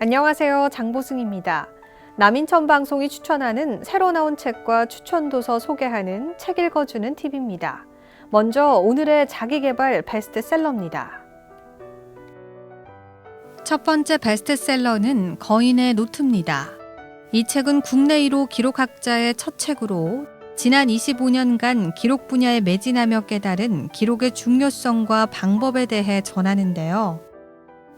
안녕하세요. 장보승입니다. 남인천 방송이 추천하는 새로 나온 책과 추천도서 소개하는 책 읽어주는 팁입니다. 먼저 오늘의 자기계발 베스트셀러입니다. 첫 번째 베스트셀러는 거인의 노트입니다. 이 책은 국내 1호 기록학자의 첫 책으로 지난 25년간 기록 분야에 매진하며 깨달은 기록의 중요성과 방법에 대해 전하는데요.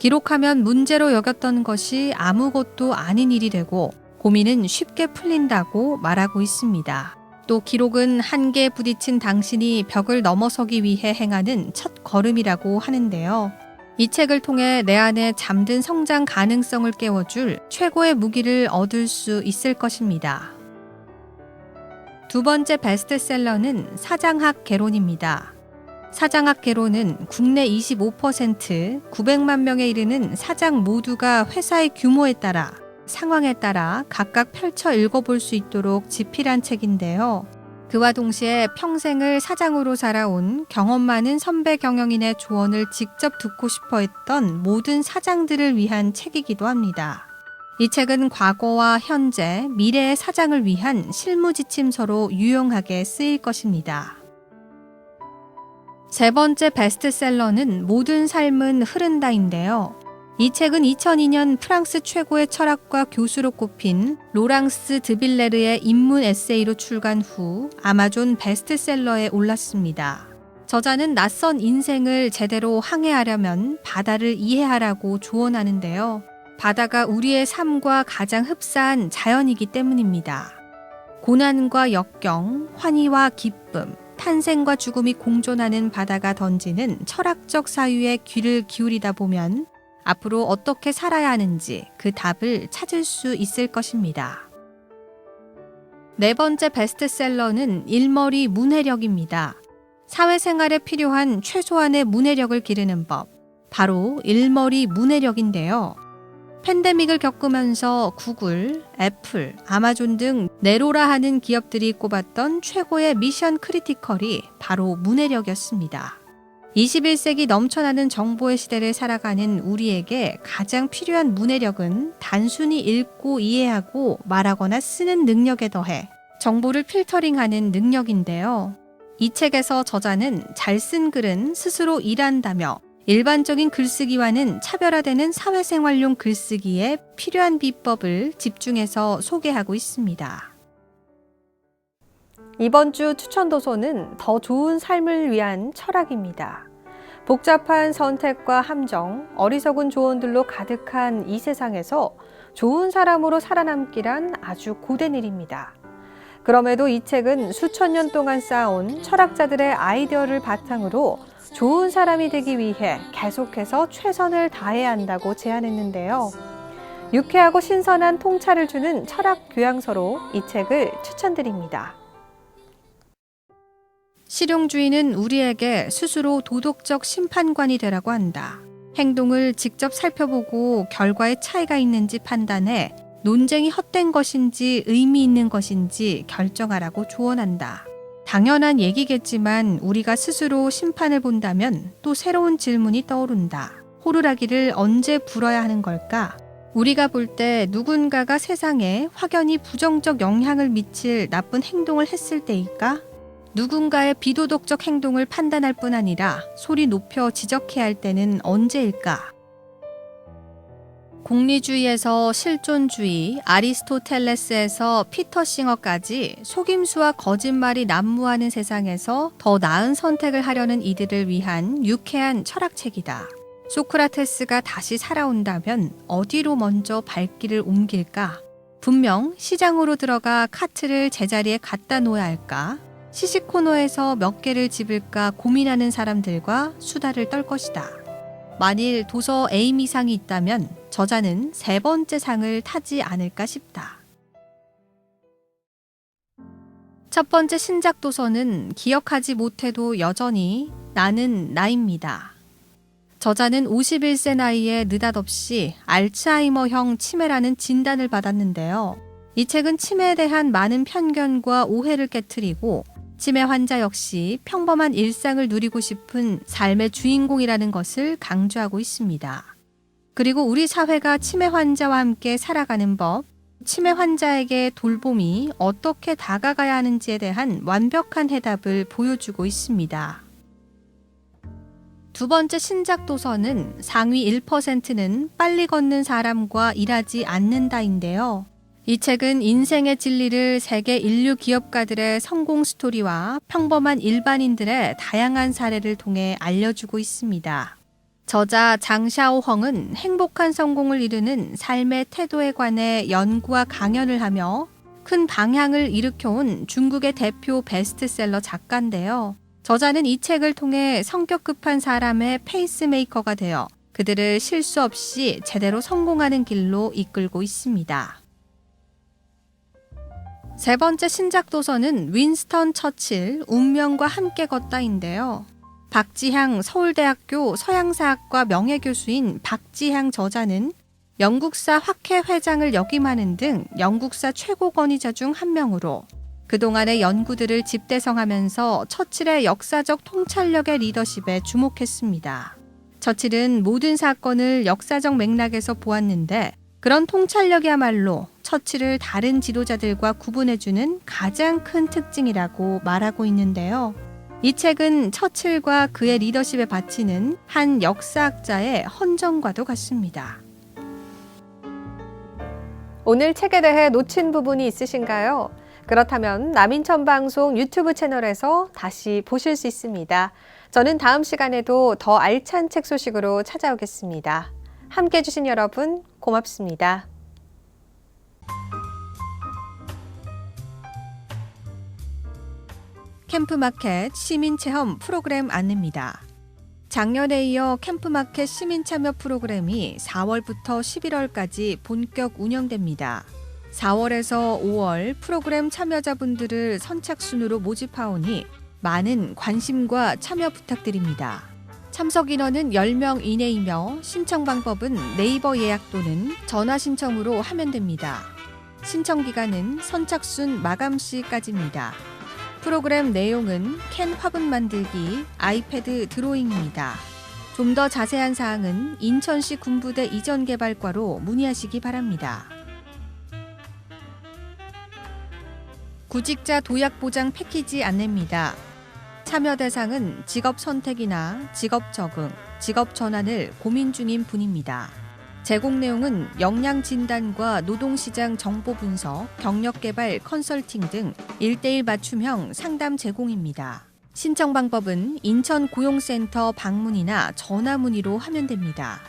기록하면 문제로 여겼던 것이 아무것도 아닌 일이 되고 고민은 쉽게 풀린다고 말하고 있습니다. 또 기록은 한계에 부딪힌 당신이 벽을 넘어서기 위해 행하는 첫 걸음이라고 하는데요. 이 책을 통해 내 안에 잠든 성장 가능성을 깨워줄 최고의 무기를 얻을 수 있을 것입니다. 두 번째 베스트셀러는 사장학 개론입니다. 사장학 개론은 국내 25%, 900만 명에 이르는 사장 모두가 회사의 규모에 따라, 상황에 따라 각각 펼쳐 읽어볼 수 있도록 집필한 책인데요. 그와 동시에 평생을 사장으로 살아온 경험 많은 선배 경영인의 조언을 직접 듣고 싶어 했던 모든 사장들을 위한 책이기도 합니다. 이 책은 과거와 현재, 미래의 사장을 위한 실무 지침서로 유용하게 쓰일 것입니다. 세 번째 베스트셀러는 모든 삶은 흐른다인데요. 이 책은 2002년 프랑스 최고의 철학과 교수로 꼽힌 로랑스 드빌레르의 입문 에세이로 출간 후 아마존 베스트셀러에 올랐습니다. 저자는 낯선 인생을 제대로 항해하려면 바다를 이해하라고 조언하는데요. 바다가 우리의 삶과 가장 흡사한 자연이기 때문입니다. 고난과 역경, 환희와 기쁨, 탄생과 죽음이 공존하는 바다가 던지는 철학적 사유에 귀를 기울이다 보면 앞으로 어떻게 살아야 하는지 그 답을 찾을 수 있을 것입니다. 네 번째 베스트셀러는 일머리 문해력입니다. 사회생활에 필요한 최소한의 문해력을 기르는 법, 바로 일머리 문해력인데요. 팬데믹을 겪으면서 구글, 애플, 아마존 등 네로라 하는 기업들이 꼽았던 최고의 미션 크리티컬이 바로 문해력이었습니다. 21세기 넘쳐나는 정보의 시대를 살아가는 우리에게 가장 필요한 문해력은 단순히 읽고 이해하고 말하거나 쓰는 능력에 더해 정보를 필터링하는 능력인데요. 이 책에서 저자는 잘 쓴 글은 스스로 일한다며 일반적인 글쓰기와는 차별화되는 사회생활용 글쓰기에 필요한 비법을 집중해서 소개하고 있습니다. 이번 주 추천 도서는 더 좋은 삶을 위한 철학입니다. 복잡한 선택과 함정, 어리석은 조언들로 가득한 이 세상에서 좋은 사람으로 살아남기란 아주 고된 일입니다. 그럼에도 이 책은 수천 년 동안 쌓아온 철학자들의 아이디어를 바탕으로 좋은 사람이 되기 위해 계속해서 최선을 다해야 한다고 제안했는데요. 유쾌하고 신선한 통찰을 주는 철학 교양서로 이 책을 추천드립니다. 실용주의는 우리에게 스스로 도덕적 심판관이 되라고 한다. 행동을 직접 살펴보고 결과에 차이가 있는지 판단해 논쟁이 헛된 것인지 의미 있는 것인지 결정하라고 조언한다. 당연한 얘기겠지만 우리가 스스로 심판을 본다면 또 새로운 질문이 떠오른다. 호루라기를 언제 불어야 하는 걸까? 우리가 볼 때 누군가가 세상에 확연히 부정적 영향을 미칠 나쁜 행동을 했을 때일까? 누군가의 비도덕적 행동을 판단할 뿐 아니라 소리 높여 지적해야 할 때는 언제일까? 공리주의에서 실존주의, 아리스토텔레스에서 피터 싱어까지 속임수와 거짓말이 난무하는 세상에서 더 나은 선택을 하려는 이들을 위한 유쾌한 철학책이다. 소크라테스가 다시 살아온다면 어디로 먼저 발길을 옮길까? 분명 시장으로 들어가 카트를 제자리에 갖다 놓아야 할까? 시식 코너에서 몇 개를 집을까 고민하는 사람들과 수다를 떨 것이다. 만일 도서 에이미상이 있다면 저자는 세 번째 상을 타지 않을까 싶다. 첫 번째 신작 도서는 기억하지 못해도 여전히 나는 나입니다. 저자는 51세 나이에 느닷없이 알츠하이머형 치매라는 진단을 받았는데요. 이 책은 치매에 대한 많은 편견과 오해를 깨트리고 치매 환자 역시 평범한 일상을 누리고 싶은 삶의 주인공이라는 것을 강조하고 있습니다. 그리고 우리 사회가 치매 환자와 함께 살아가는 법, 치매 환자에게 돌봄이 어떻게 다가가야 하는지에 대한 완벽한 해답을 보여주고 있습니다. 두 번째 신작 도서는 상위 1%는 빨리 걷는 사람과 일하지 않는다인데요. 이 책은 인생의 진리를 세계 인류 기업가들의 성공 스토리와 평범한 일반인들의 다양한 사례를 통해 알려주고 있습니다. 저자 장샤오헝은 행복한 성공을 이루는 삶의 태도에 관해 연구와 강연을 하며 큰 방향을 일으켜온 중국의 대표 베스트셀러 작가인데요. 저자는 이 책을 통해 성격 급한 사람의 페이스메이커가 되어 그들을 실수 없이 제대로 성공하는 길로 이끌고 있습니다. 세 번째 신작 도서는 윈스턴 처칠 운명과 함께 걷다인데요. 박지향 서울대학교 서양사학과 명예교수인 박지향 저자는 영국사 화케 회장을 역임하는 등 영국사 최고 권위자 중 한 명으로 그동안의 연구들을 집대성하면서 처칠의 역사적 통찰력의 리더십에 주목했습니다. 처칠은 모든 사건을 역사적 맥락에서 보았는데 그런 통찰력이야말로 처칠을 다른 지도자들과 구분해주는 가장 큰 특징이라고 말하고 있는데요. 이 책은 처칠과 그의 리더십에 바치는 한 역사학자의 헌정과도 같습니다. 오늘 책에 대해 놓친 부분이 있으신가요? 그렇다면 남인천 방송 유튜브 채널에서 다시 보실 수 있습니다. 저는 다음 시간에도 더 알찬 책 소식으로 찾아오겠습니다. 함께 해주신 여러분 고맙습니다. 캠프마켓 시민체험 프로그램 안내입니다. 작년에 이어 캠프마켓 시민참여 프로그램이 4월부터 11월까지 본격 운영됩니다. 4월에서 5월 프로그램 참여자분들을 선착순으로 모집하오니 많은 관심과 참여 부탁드립니다. 참석 인원은 10명 이내이며 신청 방법은 네이버 예약 또는 전화 신청으로 하면 됩니다. 신청 기간은 선착순 마감 시까지입니다. 프로그램 내용은 캔 화분 만들기, 아이패드 드로잉입니다. 좀 더 자세한 사항은 인천시 군부대 이전개발과로 문의하시기 바랍니다. 구직자 도약보장 패키지 안내입니다. 참여 대상은 직업 선택이나 직업 적응, 직업 전환을 고민 중인 분입니다. 제공 내용은 역량 진단과 노동시장 정보 분석, 경력 개발 컨설팅 등 1:1 맞춤형 상담 제공입니다. 신청 방법은 인천 고용센터 방문이나 전화 문의로 하면 됩니다.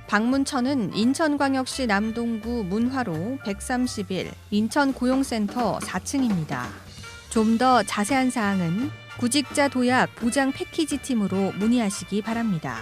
방문처는 인천광역시 남동구 문화로 131 인천고용센터 4층입니다. 좀 더 자세한 사항은 구직자 도약 보장 패키지 팀으로 문의하시기 바랍니다.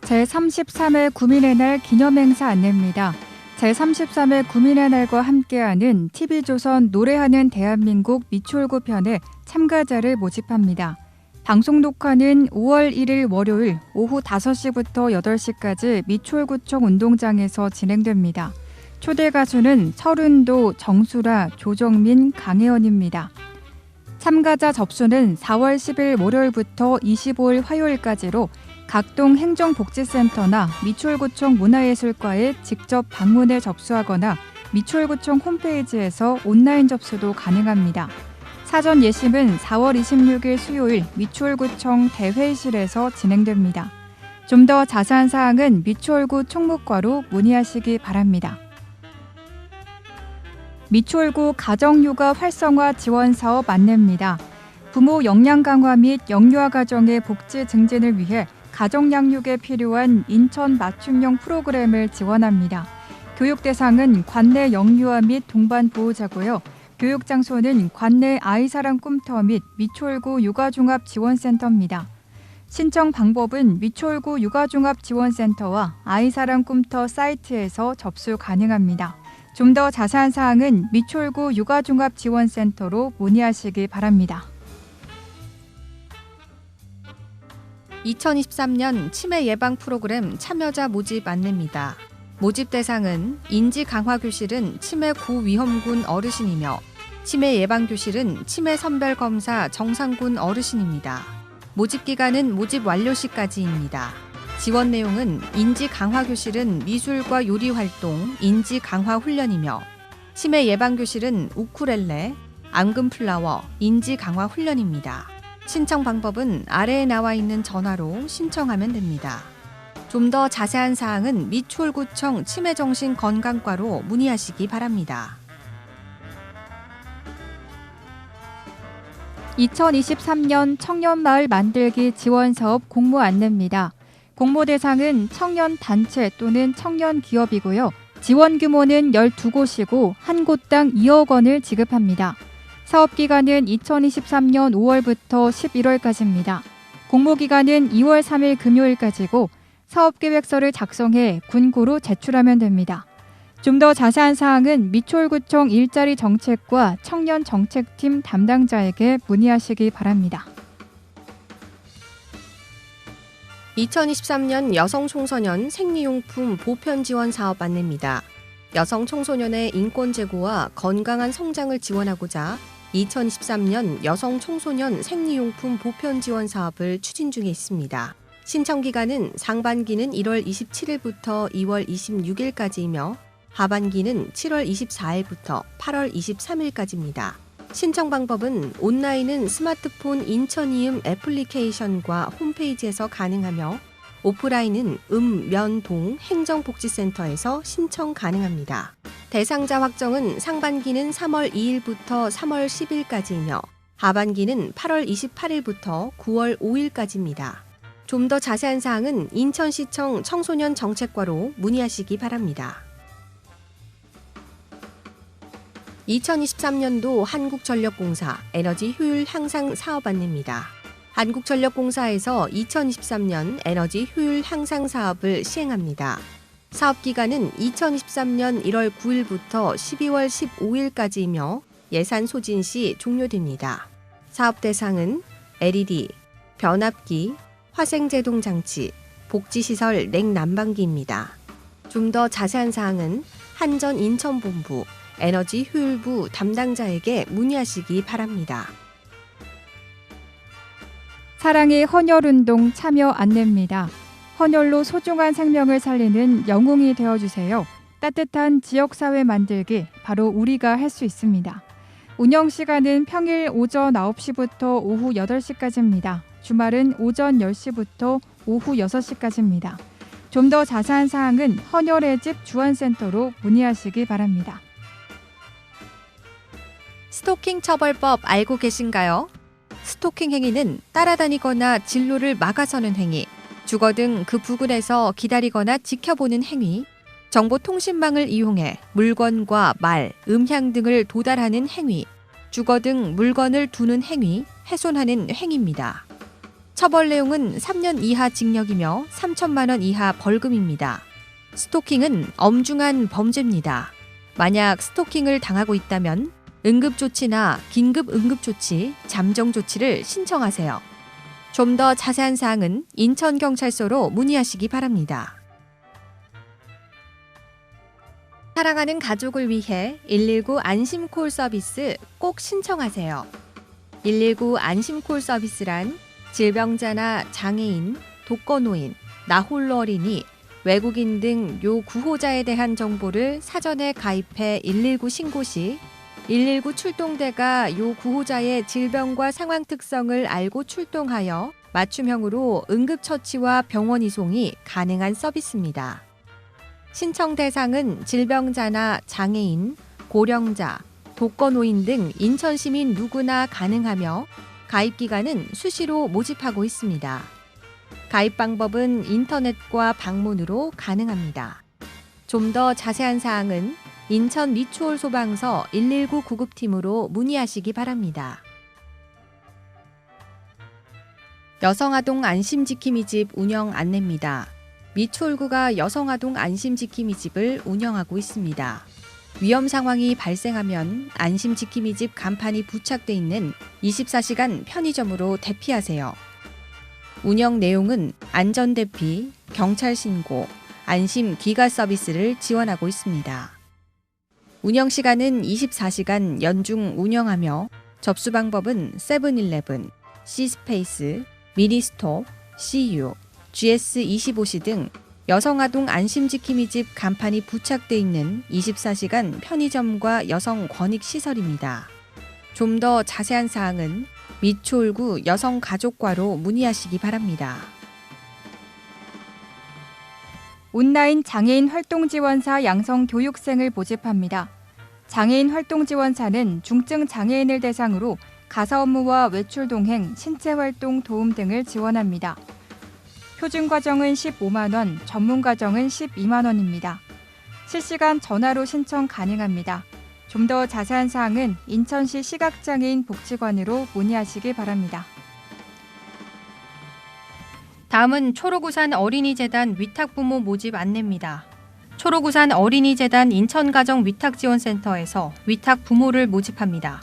제33회 구민의 날 기념행사 안내입니다. 제33회 구민의 날과 함께하는 TV조선 노래하는 대한민국 미추홀구 편에 참가자를 모집합니다. 방송 녹화는 5월 1일 월요일 오후 5시부터 8시까지 미추홀구청 운동장에서 진행됩니다. 초대 가수는 설운도, 정수라, 조정민, 강혜원입니다. 참가자 접수는 4월 10일 월요일부터 25일 화요일까지로 각동 행정복지센터나 미추홀구청 문화예술과에 직접 방문해 접수하거나 미추홀구청 홈페이지에서 온라인 접수도 가능합니다. 사전 예심은 4월 26일 수요일 미추홀구청 대회의실에서 진행됩니다. 좀 더 자세한 사항은 미추홀구 총무과로 문의하시기 바랍니다. 미추홀구 가정육아 활성화 지원 사업 안내입니다. 부모 역량 강화 및 영유아 가정의 복지 증진을 위해 가정 양육에 필요한 인천 맞춤형 프로그램을 지원합니다. 교육 대상은 관내 영유아 및 동반 보호자고요. 교육 장소는 관내 아이사랑 꿈터 및 미추홀구 육아종합지원센터입니다. 신청 방법은 미추홀구 육아종합지원센터와 아이사랑 꿈터 사이트에서 접수 가능합니다. 좀 더 자세한 사항은 미추홀구 육아종합지원센터로 문의하시기 바랍니다. 2023년 치매 예방 프로그램 참여자 모집 안내입니다. 모집 대상은 인지 강화 교실은 치매 고위험군 어르신이며 치매 예방 교실은 치매 선별 검사 정상군 어르신입니다. 모집 기간은 모집 완료 시까지입니다. 지원 내용은 인지 강화 교실은 미술과 요리 활동, 인지 강화 훈련이며 치매 예방 교실은 우쿨렐레, 앙금 플라워, 인지 강화 훈련입니다. 신청 방법은 아래에 나와 있는 전화로 신청하면 됩니다. 좀 더 자세한 사항은 미추홀구청 치매정신건강과로 문의하시기 바랍니다. 2023년 청년마을 만들기 지원사업 공모 안내입니다. 공모 대상은 청년 단체 또는 청년 기업이고요. 지원 규모는 12곳이고 한 곳당 2억 원을 지급합니다. 사업 기간은 2023년 5월부터 11월까지입니다. 공모 기간은 2월 3일 금요일까지고 사업 계획서를 작성해 군고로 제출하면 됩니다. 좀 더 자세한 사항은 미추홀구청 일자리 정책과 청년 정책팀 담당자에게 문의하시기 바랍니다. 2023년 여성 청소년 생리용품 보편 지원 사업 안내입니다. 여성 청소년의 인권 제고와 건강한 성장을 지원하고자 2023년 여성 청소년 생리용품 보편 지원 사업을 추진 중에 있습니다. 신청 기간은 상반기는 1월 27일부터 2월 26일까지이며 하반기는 7월 24일부터 8월 23일까지입니다. 신청 방법은 온라인은 스마트폰 인천이음 애플리케이션과 홈페이지에서 가능하며 오프라인은 면동 행정복지센터에서 신청 가능합니다. 대상자 확정은 상반기는 3월 2일부터 3월 10일까지이며 하반기는 8월 28일부터 9월 5일까지입니다. 좀 더 자세한 사항은 인천시청 청소년 정책과로 문의하시기 바랍니다. 2023년도 한국전력공사 에너지 효율 향상 사업 안내입니다. 한국전력공사에서 2023년 에너지 효율 향상 사업을 시행합니다. 사업 기간은 2023년 1월 9일부터 12월 15일까지이며 예산 소진 시 종료됩니다. 사업 대상은 LED, 변압기, 화생제동장치, 복지시설 냉난방기입니다. 좀 더 자세한 사항은 한전 인천본부 에너지 효율부 담당자에게 문의하시기 바랍니다. 사랑의 헌혈운동 참여 안내입니다. 헌혈로 소중한 생명을 살리는 영웅이 되어주세요. 따뜻한 지역사회 만들기, 바로 우리가 할 수 있습니다. 운영 시간은 평일 오전 9시부터 오후 8시까지입니다. 주말은 오전 10시부터 오후 6시까지입니다. 좀 더 자세한 사항은 헌혈의 집 주안센터로 문의하시기 바랍니다. 스토킹 처벌법 알고 계신가요? 스토킹 행위는 따라다니거나 진로를 막아서는 행위, 주거 등 그 부근에서 기다리거나 지켜보는 행위, 정보통신망을 이용해 물건과 말, 음향 등을 도달하는 행위, 주거 등 물건을 두는 행위, 훼손하는 행위입니다. 처벌 내용은 3년 이하 징역이며 3천만 원 이하 벌금입니다. 스토킹은 엄중한 범죄입니다. 만약 스토킹을 당하고 있다면 응급조치나 긴급응급조치, 잠정조치를 신청하세요. 좀 더 자세한 사항은 인천경찰서로 문의하시기 바랍니다. 사랑하는 가족을 위해 119 안심콜 서비스 꼭 신청하세요. 119 안심콜 서비스란 질병자나 장애인, 독거노인, 나홀로 어린이, 외국인 등 요 구호자에 대한 정보를 사전에 가입해 119 신고 시 119 출동대가 요 구호자의 질병과 상황 특성을 알고 출동하여 맞춤형으로 응급처치와 병원 이송이 가능한 서비스입니다. 신청 대상은 질병자나 장애인, 고령자, 독거노인 등 인천시민 누구나 가능하며 가입 기간은 수시로 모집하고 있습니다. 가입 방법은 인터넷과 방문으로 가능합니다. 좀 더 자세한 사항은 인천 미추홀 소방서 119 구급팀으로 문의하시기 바랍니다. 여성아동 안심지킴이 집 운영 안내입니다. 미추홀구가 여성아동 안심지킴이 집을 운영하고 있습니다. 위험 상황이 발생하면 안심지킴이 집 간판이 부착돼 있는 24시간 편의점으로 대피하세요. 운영 내용은 안전대피, 경찰신고, 안심 기가 서비스를 지원하고 있습니다. 운영 시간은 24시간 연중 운영하며 접수 방법은 세븐일레븐, C스페이스, 미니스톱, CU, GS25시 등 여성아동 안심지킴이집 간판이 부착돼 있는 24시간 편의점과 여성 권익시설입니다. 좀 더 자세한 사항은 미추홀구 여성가족과로 문의하시기 바랍니다. 온라인 장애인 활동지원사 양성교육생을 모집합니다. 장애인 활동지원사는 중증 장애인을 대상으로 가사 업무와 외출 동행, 신체활동 도움 등을 지원합니다. 표준 과정은 15만 원, 전문 과정은 12만 원입니다. 실시간 전화로 신청 가능합니다. 좀 더 자세한 사항은 인천시 시각장애인 복지관으로 문의하시기 바랍니다. 다음은 초록우산 어린이재단 위탁부모 모집 안내입니다. 초록우산 어린이재단 인천가정위탁지원센터에서 위탁부모를 모집합니다.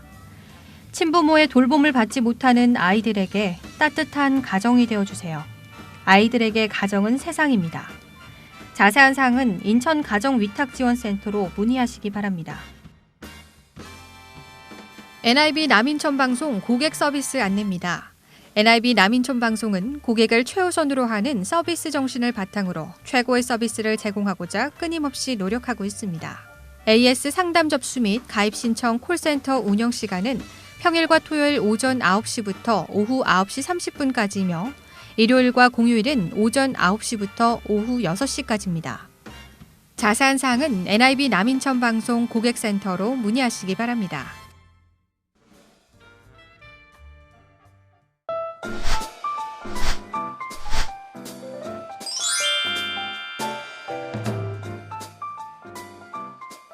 친부모의 돌봄을 받지 못하는 아이들에게 따뜻한 가정이 되어주세요. 아이들에게 가정은 세상입니다. 자세한 사항은 인천가정위탁지원센터로 문의하시기 바랍니다. NIB 남인천방송 고객 서비스 안내입니다. NIB 남인천방송은 고객을 최우선으로 하는 서비스 정신을 바탕으로 최고의 서비스를 제공하고자 끊임없이 노력하고 있습니다. AS 상담 접수 및 가입 신청 콜센터 운영 시간은 평일과 토요일 오전 9시부터 오후 9시 30분까지이며 일요일과 공휴일은 오전 9시부터 오후 6시까지입니다. 자세한 사항은 NIB 남인천방송 고객센터로 문의하시기 바랍니다.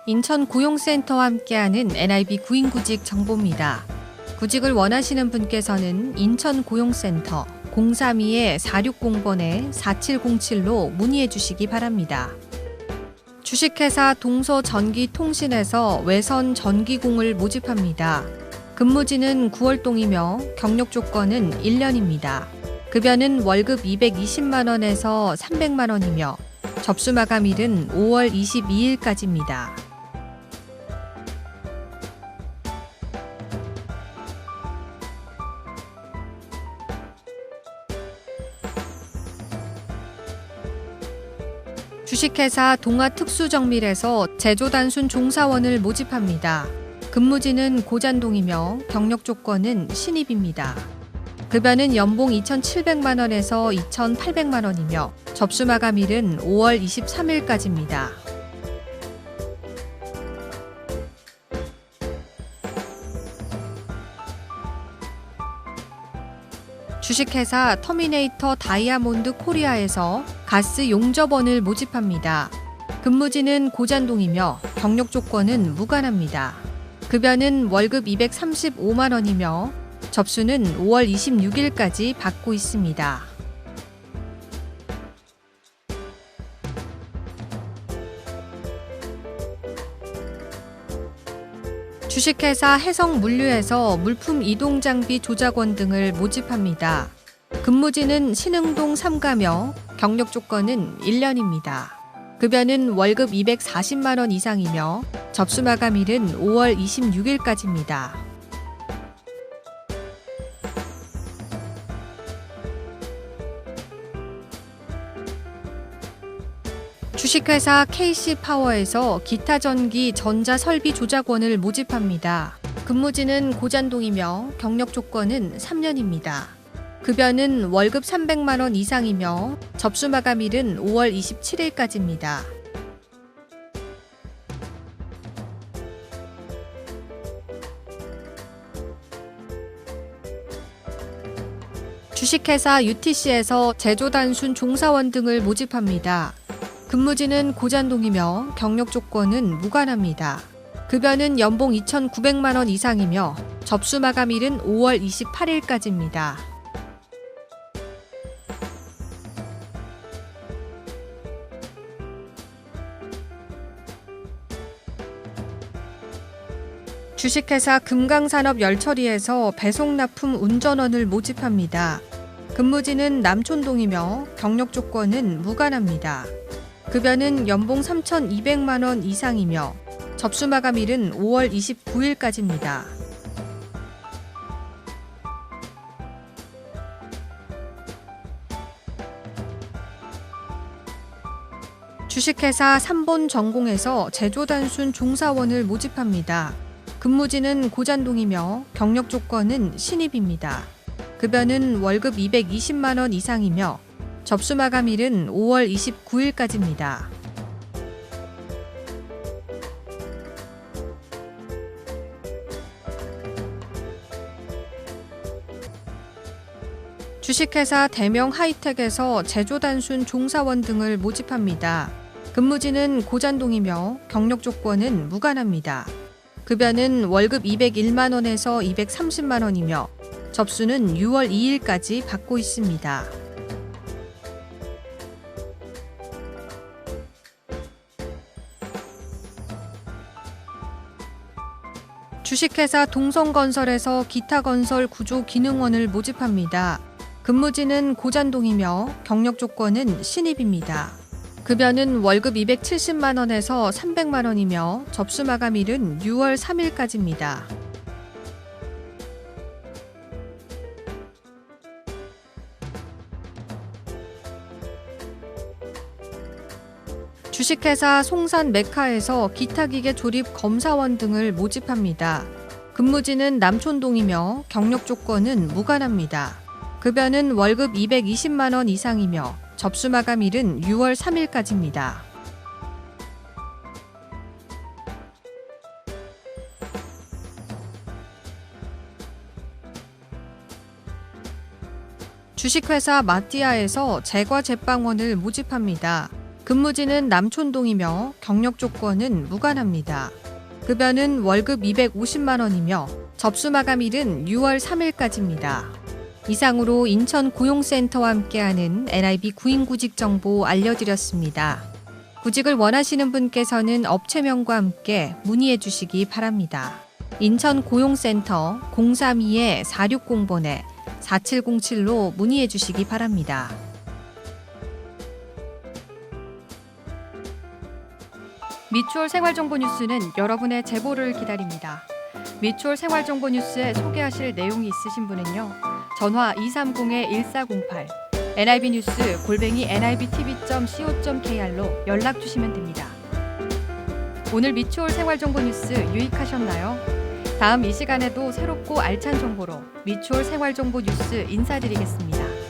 인천 고용센터와 함께하는 NIB 구인구직 정보입니다. 구직을 원하시는 분께서는 인천 고용센터 032-460번에 4707로 문의해 주시기 바랍니다. 주식회사 동서전기통신에서 외선 전기공을 모집합니다. 근무지는 9월동이며 경력 조건은 1년입니다. 급여는 월급 220만 원에서 300만 원이며 접수 마감일은 5월 22일까지입니다. 주식회사 동아특수정밀에서 제조단순 종사원을 모집합니다. 근무지는 고잔동이며 경력 조건은 신입입니다. 급여는 연봉 2,700만 원에서 2,800만 원이며 접수 마감일은 5월 23일까지입니다. 주식회사 터미네이터 다이아몬드 코리아에서 가스 용접원을 모집합니다. 근무지는 고잔동이며 경력 조건은 무관합니다. 급여는 월급 235만 원이며 접수는 5월 26일까지 받고 있습니다. 주식회사 해성물류에서 물품 이동장비 조작원 등을 모집합니다. 근무지는 신흥동 3가며 경력 조건은 1년입니다. 급여는 월급 240만 원 이상이며 접수 마감일은 5월 26일까지입니다. 주식회사 KC파워에서 기타 전기 전자 설비 조작원을 모집합니다. 근무지는 고잔동이며 경력 조건은 3년입니다. 급여는 월급 300만 원 이상이며 접수 마감일은 5월 27일까지입니다. 주식회사 UTC에서 제조단순 종사원 등을 모집합니다. 근무지는 고잔동이며 경력 조건은 무관합니다. 급여는 연봉 2,900만 원 이상이며 접수 마감일은 5월 28일까지입니다. 주식회사 금강산업열처리에서 배송납품 운전원을 모집합니다. 근무지는 남촌동이며 경력 조건은 무관합니다. 급여는 연봉 3,200만 원 이상이며 접수 마감일은 5월 29일까지입니다. 주식회사 삼본 전공에서 제조단순 종사원을 모집합니다. 근무지는 고잔동이며 경력 조건은 신입입니다. 급여는 월급 220만 원 이상이며 접수 마감일은 5월 29일까지입니다. 주식회사 대명 하이텍에서 제조단순 종사원 등을 모집합니다. 근무지는 고잔동이며 경력 조건은 무관합니다. 급여는 월급 201만 원에서 230만 원이며 접수는 6월 2일까지 받고 있습니다. 주식회사 동성건설에서 기타건설 구조기능원을 모집합니다. 근무지는 고잔동이며 경력 조건은 신입입니다. 급여는 월급 270만 원에서 300만 원이며 접수 마감일은 6월 3일까지입니다. 주식회사 송산 메카에서 기타기계 조립 검사원 등을 모집합니다. 근무지는 남촌동이며 경력 조건은 무관합니다. 급여는 월급 220만 원 이상이며 접수 마감일은 6월 3일까지입니다. 주식회사 마띠아에서 제과 제빵원을 모집합니다. 근무지는 남촌동이며 경력 조건은 무관합니다. 급여는 월급 250만 원이며 접수 마감일은 6월 3일까지입니다. 이상으로 인천 고용센터와 함께하는 NIB 구인구직 정보 알려드렸습니다. 구직을 원하시는 분께서는 업체명과 함께 문의해 주시기 바랍니다. 인천 고용센터 032-4600번에 4707로 문의해 주시기 바랍니다. 미추홀 생활정보 뉴스는 여러분의 제보를 기다립니다. 미추홀 생활정보 뉴스에 소개하실 내용이 있으신 분은요. 전화 230-1408, nibnews@nibtv.co.kr로 연락 주시면 됩니다. 오늘 미추홀 생활정보 뉴스 유익하셨나요? 다음 이 시간에도 새롭고 알찬 정보로 미추홀 생활정보 뉴스 인사드리겠습니다.